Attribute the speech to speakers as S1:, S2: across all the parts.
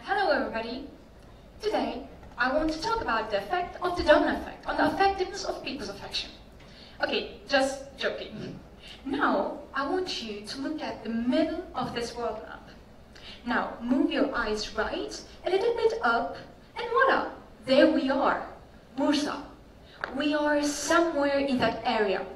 S1: Hello everybody. Today I want to talk about the effect of the domino effect on the effectiveness of people's affection. Okay, just joking. Now I want you to look at the middle of this world map. Now move your eyes right, a little bit up, and voila! There we are, Bursa. We are somewhere in that area.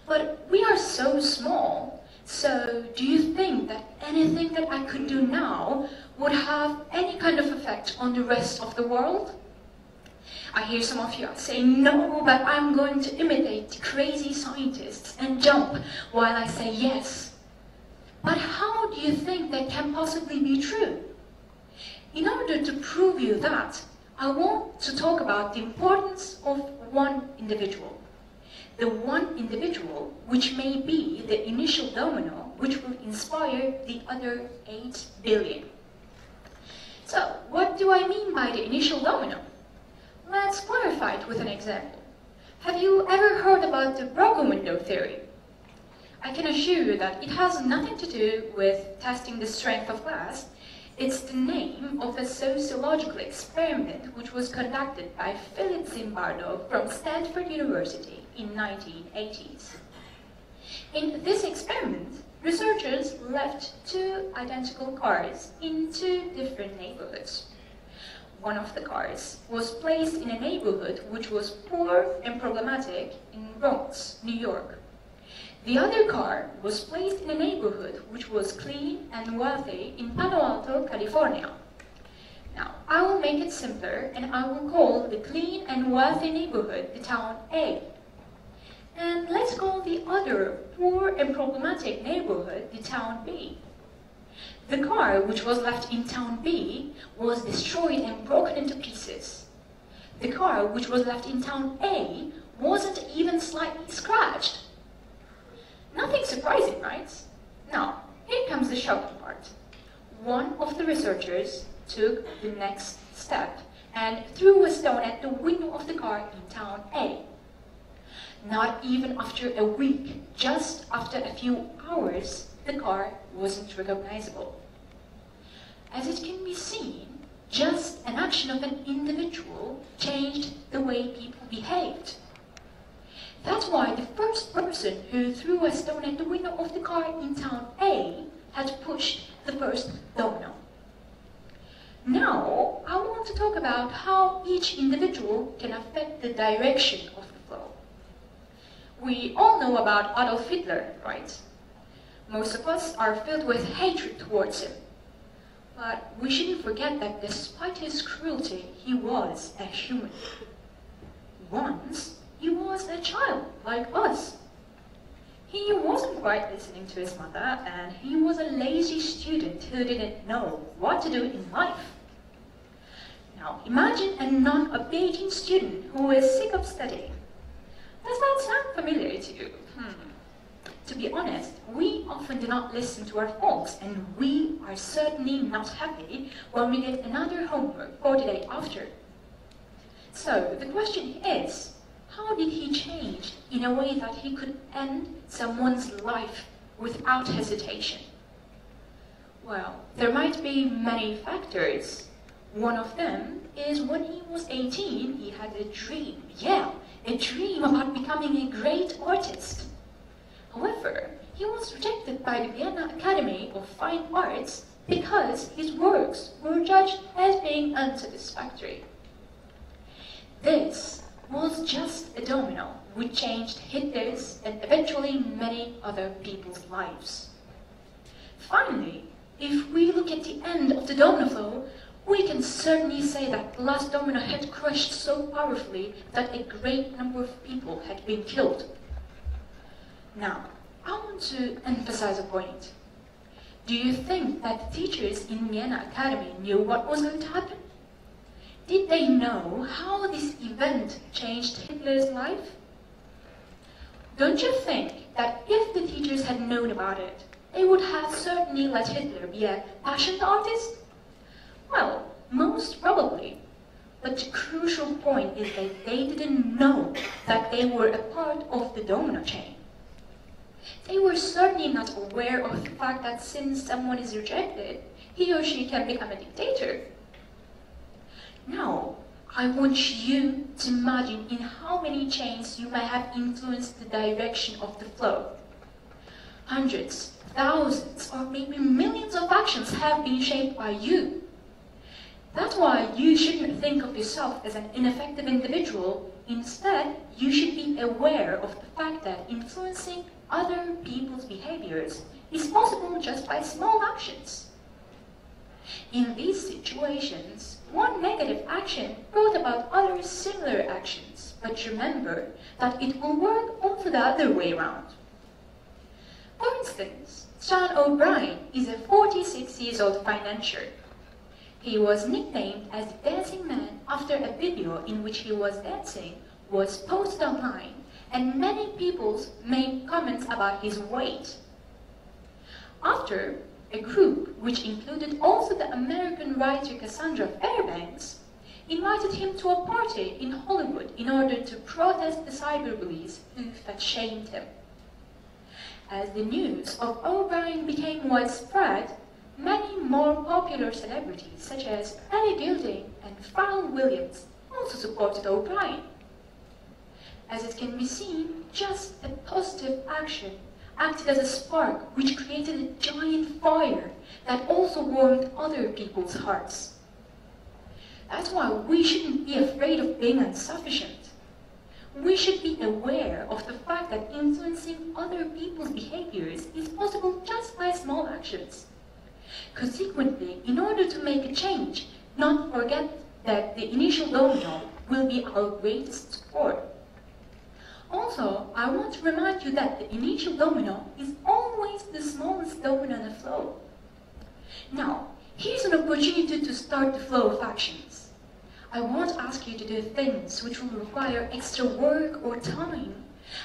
S1: But we are so small, so do you think that anything that I could do now would have any kind of effect on the rest of the world? I hear some of you saying, no, but I'm going to imitate crazy scientists and jump while I say yes. But how do you think that can possibly be true? In order to prove you that, I want to talk about the importance of one individual. The one individual which may be the initial domino which will inspire the other 8 billion. So, what do I mean by the initial domino? Let's clarify it with an example. Have you ever heard about the broken window theory? I can assure you that it has nothing to do with testing the strength of glass. It's the name of a sociological experiment which was conducted by Philip Zimbardo from Stanford University in 1980s. In this experiment, researchers left 2 identical cars in 2 different neighborhoods. One of the cars was placed in a neighborhood which was poor and problematic in Bronx, New York. The other car was placed in a neighborhood which was clean and wealthy in Palo Alto, California. Now, I will make it simpler and I will call the clean and wealthy neighborhood the town A. And let's call the other poor and problematic neighborhood the town B. The car which was left in town B was destroyed and broken into pieces. The car which was left in town A wasn't even slightly scratched. Nothing surprising, right? Now, here comes the shocking part. One of the researchers took the next step and threw a stone at the window of the car in town A. Not even after a week, just after a few hours, the car wasn't recognizable. As it can be seen, just an action of an individual changed the way people behaved. That's why the first person who threw a stone at the window of the car in town A had pushed the first domino. Now, I want to talk about how each individual can affect the direction of the flow. We all know about Adolf Hitler, right? Most of us are filled with hatred towards him. But we shouldn't forget that despite his cruelty, he was a human. Once, he was a child, like us. He wasn't quite listening to his mother, and he was a lazy student who didn't know what to do in life. Now, imagine a non-obedient student who is sick of studying. Does that sound familiar to you? To be honest, we often do not listen to our folks, and we are certainly not happy when we get another homework for the day after. So, the question is, how did he change in a way that he could end someone's life without hesitation? Well, there might be many factors. One of them is when he was 18, he had a dream. Yeah, a dream about becoming a great artist. However, he was rejected by the Vienna Academy of Fine Arts because his works were judged as being unsatisfactory. This was just a domino which changed Hitler's and eventually many other people's lives. Finally, if we look at the end of the domino flow, we can certainly say that the last domino had crushed so powerfully that a great number of people had been killed. Now, I want to emphasize a point. Do you think that the teachers in Vienna Academy knew what was going to happen? Did they know how this event changed Hitler's life? Don't you think that if the teachers had known about it, they would have certainly let Hitler be a passionate artist? Well, most probably. But the crucial point is that they didn't know that they were a part of the domino chain. They were certainly not aware of the fact that since someone is rejected, he or she can become a dictator. Now, I want you to imagine in how many chains you might have influenced the direction of the flow. Hundreds, thousands, or maybe millions of actions have been shaped by you. That's why you shouldn't think of yourself as an ineffective individual. Instead, you should be aware of the fact that influencing other people's behaviors is possible just by small actions. In these situations, one negative action brought about other similar actions, but remember that it will work also the other way around. For instance, Sean O'Brien is a 46-year-old financier. He was nicknamed as the Dancing Man after a video in which he was dancing was posted online, and many people made comments about his weight. After, a group, which included also the American writer Cassandra Fairbanks, invited him to a party in Hollywood in order to protest the cyberbullies who fat-shamed him. As the news of O'Brien became widespread, many more popular celebrities such as Ellie Goulding and Pharrell Williams also supported O'Brien. As it can be seen, just a positive action acted as a spark which created a giant fire that also warmed other people's hearts. That's why we shouldn't be afraid of being insufficient. We should be aware of the fact that influencing other people's behaviors is possible just by small actions. Consequently, in order to make a change, not forget that the initial domino will be our greatest support. Also, I want to remind you that the initial domino is always the smallest domino in the flow. Now, here's an opportunity to start the flow of actions. I won't ask you to do things which will require extra work or time.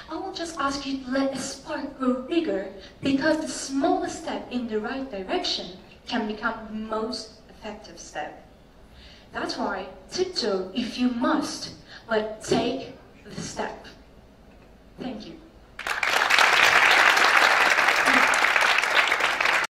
S1: I will just ask you to let a spark grow bigger, because the smallest step in the right direction can become the most effective step. That's why, tiptoe if you must, but take the step. Thank you.